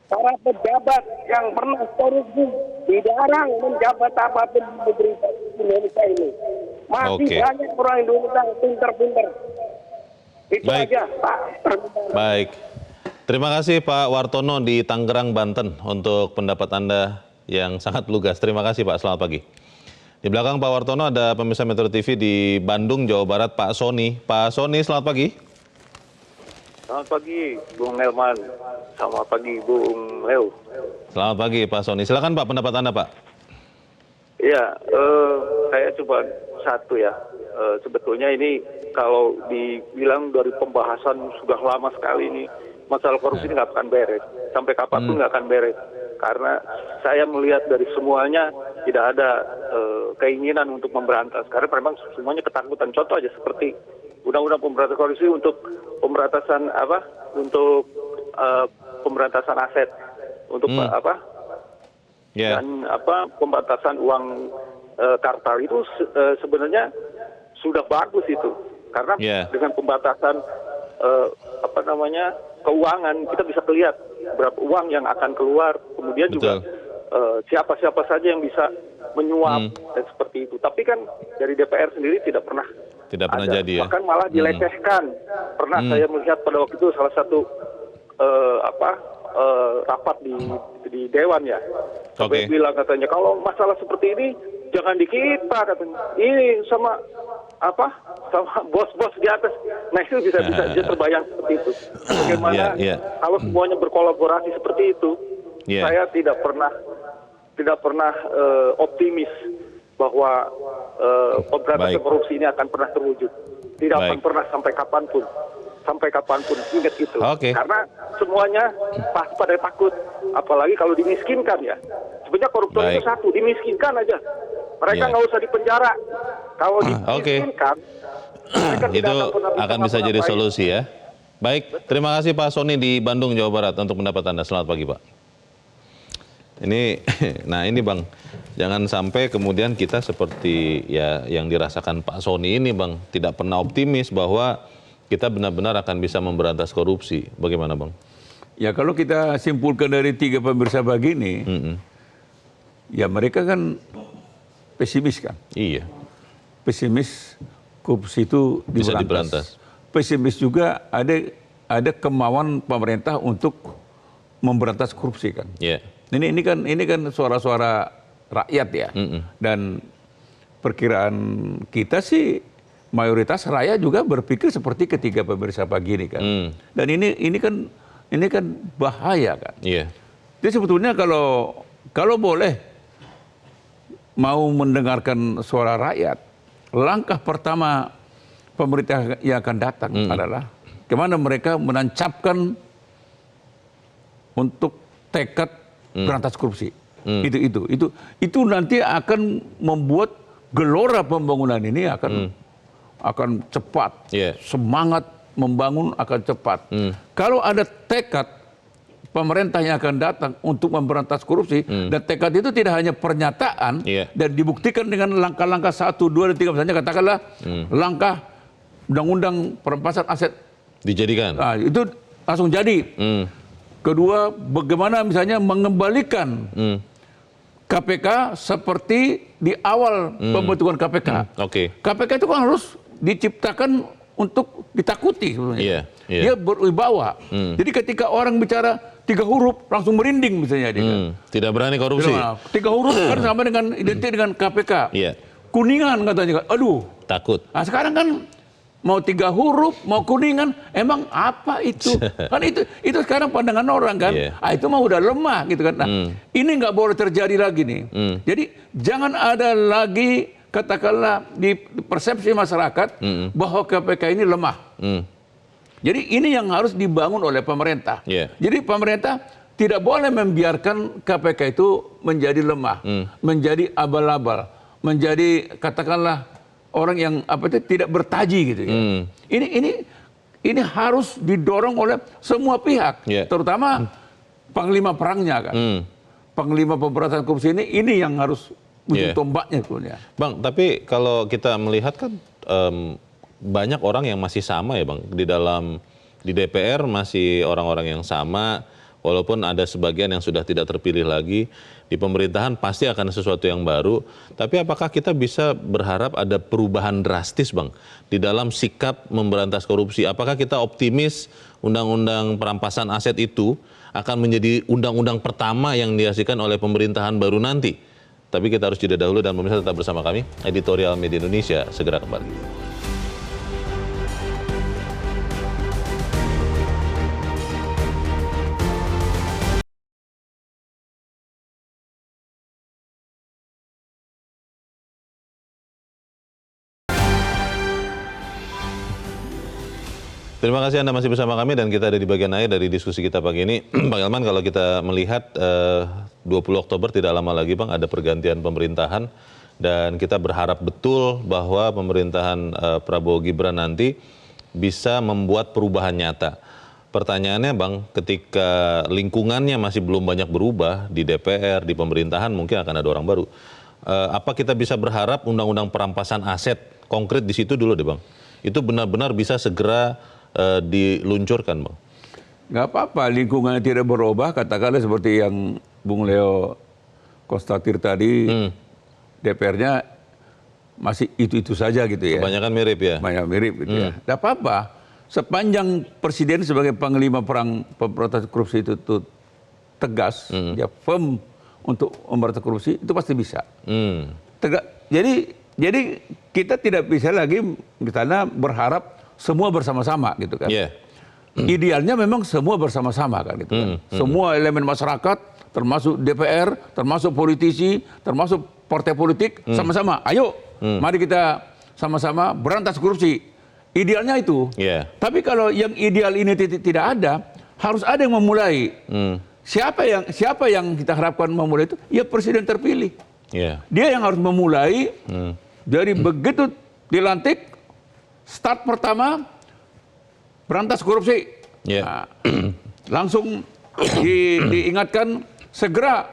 para pejabat yang pernah korupsi dilarang menjabat apapun di negeri Indonesia ini. Masih banyak orang Indonesia yang pinter-pinter. Itu aja, Pak. Baik. Terima kasih Pak Wartono di Tangerang, Banten untuk pendapat Anda yang sangat lugas. Terima kasih Pak, selamat pagi. Di belakang Pak Wartono ada pemirsa Metro TV di Bandung, Jawa Barat, Pak Sony. Pak Sony, selamat pagi. Selamat pagi, Bung Elman. Selamat pagi, Bung Leo. Selamat pagi, Pak Sony. Silakan Pak, pendapat Anda, Pak. Iya, saya coba satu ya. Sebetulnya ini kalau dibilang dari pembahasan sudah lama sekali ini, masalah korupsi ini nggak akan beres. Sampai kapanpun nggak akan beres. Karena saya melihat dari semuanya tidak ada keinginan untuk memberantas. Karena memang semuanya ketakutan. Contoh aja seperti Undang-Undang Pemberantasan Korupsi untuk pemberantasan apa? Untuk pemberantasan aset, untuk apa? Dan apa? Pemberantasan uang kartal itu sebenarnya sudah bagus itu, karena dengan pembatasan apa namanya keuangan kita bisa lihat berapa uang yang akan keluar, kemudian juga siapa-siapa saja yang bisa menyuap dan seperti itu. Tapi kan dari DPR sendiri tidak pernah jadi ya. Bahkan malah dilecehkan. Pernah saya melihat pada waktu itu salah satu rapat di Dewan ya. Sampai bilang katanya kalau masalah seperti ini jangan di kita katanya. Ini sama bos-bos di atas. Nah itu bisa terbayang seperti itu. Bagaimana kalau semuanya berkolaborasi seperti itu, saya tidak pernah optimis bahwa pemberantasan korupsi ini akan pernah terwujud. Tidak akan pernah sampai kapanpun. Ingat itu. Karena semuanya pasti pada takut. Apalagi kalau dimiskinkan ya. Sebenarnya koruptor itu satu, dimiskinkan aja. Mereka nggak usah dipenjara. Kalau dimiskinkan, itu akan bisa jadi solusi ya. Baik, terima kasih Pak Sony di Bandung, Jawa Barat untuk pendapat Anda. Selamat pagi Pak. Ini Bang, jangan sampai kemudian kita seperti ya yang dirasakan Pak Sony ini Bang, tidak pernah optimis bahwa kita benar-benar akan bisa memberantas korupsi. Bagaimana Bang? Ya kalau kita simpulkan dari 3 pemirsa pagi ini, ya mereka kan pesimis kan? Iya. Pesimis korupsi itu bisa diberantas. Pesimis juga ada kemauan pemerintah untuk memberantas korupsi kan? Iya. Ini kan suara-suara rakyat ya. Dan perkiraan kita sih mayoritas rakyat juga berpikir seperti ketiga pemirsa pagi ini kan. Dan ini kan bahaya kan. Iya. Jadi sebetulnya kalau boleh mau mendengarkan suara rakyat, langkah pertama pemerintah yang akan datang adalah kemana mereka menancapkan untuk tekad berantas korupsi. Itu nanti akan membuat gelora pembangunan ini akan cepat. Semangat membangun akan cepat. Kalau ada tekad pemerintah yang akan datang untuk memberantas korupsi, dan tekad itu tidak hanya pernyataan dan dibuktikan dengan langkah-langkah 1, 2, dan 3, misalnya katakanlah langkah undang-undang perampasan aset dijadikan. Nah, itu langsung jadi. Kedua, bagaimana misalnya mengembalikan KPK seperti di awal pembentukan KPK. KPK itu kan harus diciptakan untuk ditakuti sebenarnya. Dia berwibawa. Jadi ketika orang bicara 3 huruf langsung merinding misalnya dia. Tidak berani korupsi. 3 huruf kan sama dengan identik dengan KPK. Kuningan katanya, aduh. Takut. Nah sekarang kan mau 3 huruf, mau kuningan, emang apa itu? Kan itu sekarang pandangan orang kan. Itu mah udah lemah gitu kan. Nah, ini nggak boleh terjadi lagi nih. Jadi jangan ada lagi katakanlah di persepsi masyarakat bahwa KPK ini lemah. Jadi ini yang harus dibangun oleh pemerintah. Jadi pemerintah tidak boleh membiarkan KPK itu menjadi lemah, menjadi abal-abal, menjadi katakanlah orang yang tidak bertaji gitu ya. Ini harus didorong oleh semua pihak, terutama panglima perangnya kan. Panglima pemberantasan korupsi ini yang harus ujung tombaknya sebenarnya. Bang, tapi kalau kita melihat kan banyak orang yang masih sama ya Bang, di DPR masih orang-orang yang sama, walaupun ada sebagian yang sudah tidak terpilih lagi. Di pemerintahan pasti akan sesuatu yang baru, tapi apakah kita bisa berharap ada perubahan drastis Bang di dalam sikap memberantas korupsi? Apakah kita optimis undang-undang perampasan aset itu akan menjadi undang-undang pertama yang dihasilkan oleh pemerintahan baru nanti? Tapi kita harus jeda dahulu dan pemirsa tetap bersama kami. Editorial Media Indonesia segera kembali. Terima kasih Anda masih bersama kami dan kita ada di bagian akhir dari diskusi kita pagi ini. Bang Elman, kalau kita melihat 20 Oktober tidak lama lagi Bang, ada pergantian pemerintahan dan kita berharap betul bahwa pemerintahan Prabowo Gibran nanti bisa membuat perubahan nyata. Pertanyaannya Bang, ketika lingkungannya masih belum banyak berubah di DPR, di pemerintahan mungkin akan ada orang baru. Apa kita bisa berharap undang-undang perampasan aset konkret di situ dulu deh Bang? Itu benar-benar bisa segera diluncurkan Bang? Nggak apa-apa, lingkungannya tidak berubah, katakanlah seperti yang Bung Leo konstatir tadi, DPR-nya masih itu-itu saja gitu ya. Kebanyakan mirip ya? Banyak mirip gitu ya. Nggak apa-apa, sepanjang Presiden sebagai Panglima Perang Pemberantasan Korupsi itu tegas, dia firm untuk memberantas korupsi, itu pasti bisa. Jadi kita tidak bisa lagi misalnya berharap semua bersama-sama gitu kan. Idealnya memang semua bersama-sama kan gitu kan. Semua elemen masyarakat, termasuk DPR, termasuk politisi, termasuk partai politik, sama-sama. Ayo, mari kita sama-sama berantas korupsi. Idealnya itu. Tapi kalau yang ideal ini tidak ada, harus ada yang memulai. Siapa yang kita harapkan memulai itu? Ya presiden terpilih. Dia yang harus memulai. Dari begitu dilantik, start pertama berantas korupsi. Nah, langsung diingatkan segera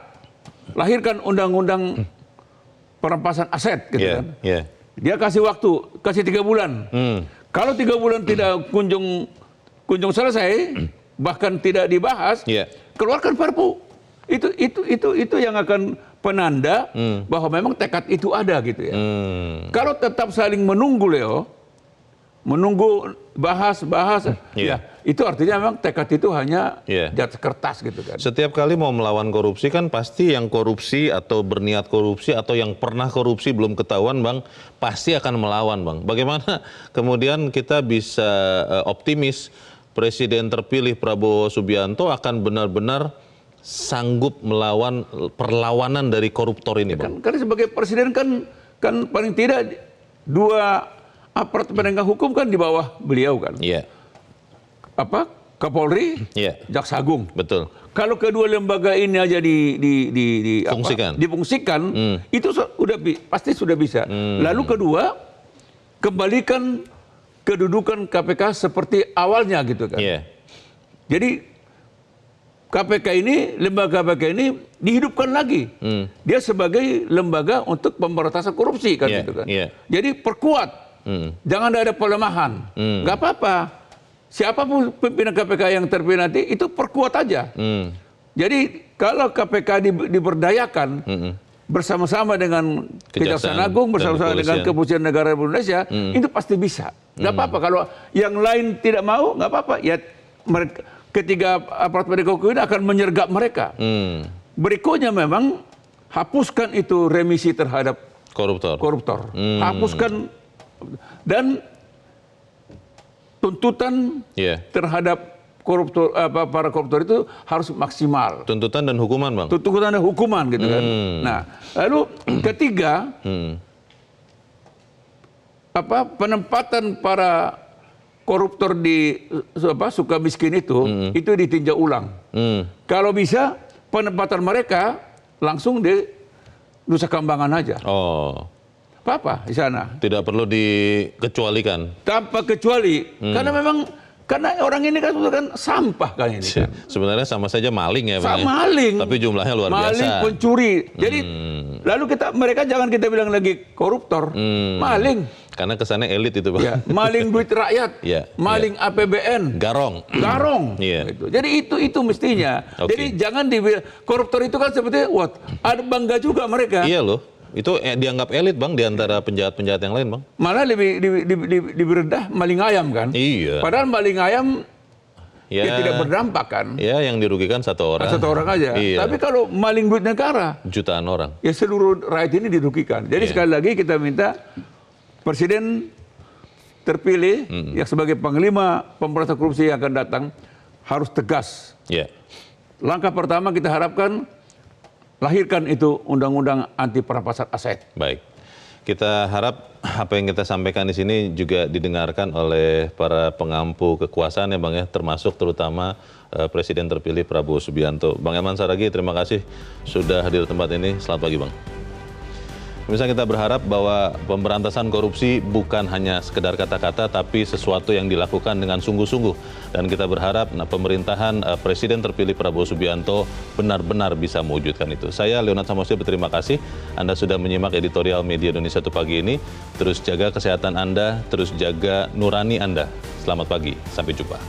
lahirkan undang-undang perampasan aset gitu kan. Dia kasih waktu, kasih 3 bulan. Kalau 3 bulan tidak kunjung selesai, bahkan tidak dibahas, keluarkan Perpu. Itu yang akan penanda bahwa memang tekad itu ada gitu ya. Kalau tetap saling menunggu, Leo, menunggu bahas, ya itu artinya memang tekad itu hanya di atas kertas gitu kan. Setiap kali mau melawan korupsi kan pasti yang korupsi atau berniat korupsi atau yang pernah korupsi belum ketahuan, Bang, pasti akan melawan, Bang. Bagaimana kemudian kita bisa optimis Presiden terpilih Prabowo Subianto akan benar-benar sanggup melawan perlawanan dari koruptor ini, Bang? Karena sebagai presiden kan paling tidak 2 aparat penegak hukum kan di bawah beliau kan. Kapolri, Jaksa Agung. Betul. Kalau kedua lembaga ini aja difungsikan, itu pasti sudah bisa. Lalu kedua, kembalikan kedudukan KPK seperti awalnya gitu kan. Jadi KPK ini, lembaga KPK ini dihidupkan lagi. Dia sebagai lembaga untuk pemberantasan korupsi kan gitu kan. Jadi perkuat. Jangan ada pelemahan. Nggak apa-apa. Siapapun pimpinan KPK yang terpilih nanti itu perkuat aja. Jadi kalau KPK diberdayakan bersama-sama dengan Kejaksaan Agung, bersama-sama dengan Kepolisian Negara Republik Indonesia, itu pasti bisa. Nggak apa-apa. Kalau yang lain tidak mau, nggak apa-apa. Ya mereka, ketiga aparat penegak hukum ini akan menyergap mereka. Berikutnya memang hapuskan itu remisi terhadap koruptor. Hapuskan dan tuntutan terhadap para koruptor itu harus maksimal. Tuntutan dan hukuman, Bang. Tuntutan dan hukuman gitu kan. Nah, lalu ketiga penempatan para koruptor di Sukamiskin itu ditinjau ulang. Kalau bisa penempatan mereka langsung di Nusa Kambangan aja. Apa di sana? Tidak perlu dikecualikan. Tanpa kecuali, karena orang ini kan sampah kan ini kan. Sebenarnya sama saja maling ya, Bang. Maling. Tapi jumlahnya luar biasa. Maling, pencuri. Jadi lalu mereka jangan kita bilang lagi koruptor, maling. Karena kesannya elit itu, Bang. Maling duit rakyat, maling APBN, garong. Gitu. Jadi itu mestinya. Jadi jangan dibilang koruptor itu kan seperti ada bangga juga mereka. Iya loh. Itu dianggap elit, Bang, di antara penjahat-penjahat yang lain, Bang. Malah lebih rendah maling ayam kan. Iya. Padahal maling ayam tidak berdampak kan. Ya, yang dirugikan 1 orang. 1 orang aja. Iya. Tapi kalau maling duit negara, jutaan orang. Ya seluruh rakyat ini dirugikan. Jadi sekali lagi kita minta Presiden terpilih yang sebagai Panglima Pemberantasan Korupsi yang akan datang harus tegas. Langkah pertama kita harapkan lahirkan itu undang-undang anti perampasan aset. Baik. Kita harap apa yang kita sampaikan di sini juga didengarkan oleh para pengampu kekuasaan ya, Bang ya, termasuk terutama Presiden terpilih Prabowo Subianto. Bang Eman Saragih, terima kasih sudah hadir di tempat ini. Selamat pagi, Bang. Misalnya kita berharap bahwa pemberantasan korupsi bukan hanya sekedar kata-kata, tapi sesuatu yang dilakukan dengan sungguh-sungguh. Dan kita berharap pemerintahan Presiden terpilih Prabowo Subianto benar-benar bisa mewujudkan itu. Saya Leonard Samosir berterima kasih. Anda sudah menyimak editorial Media Indonesia 1 pagi ini. Terus jaga kesehatan Anda, terus jaga nurani Anda. Selamat pagi, sampai jumpa.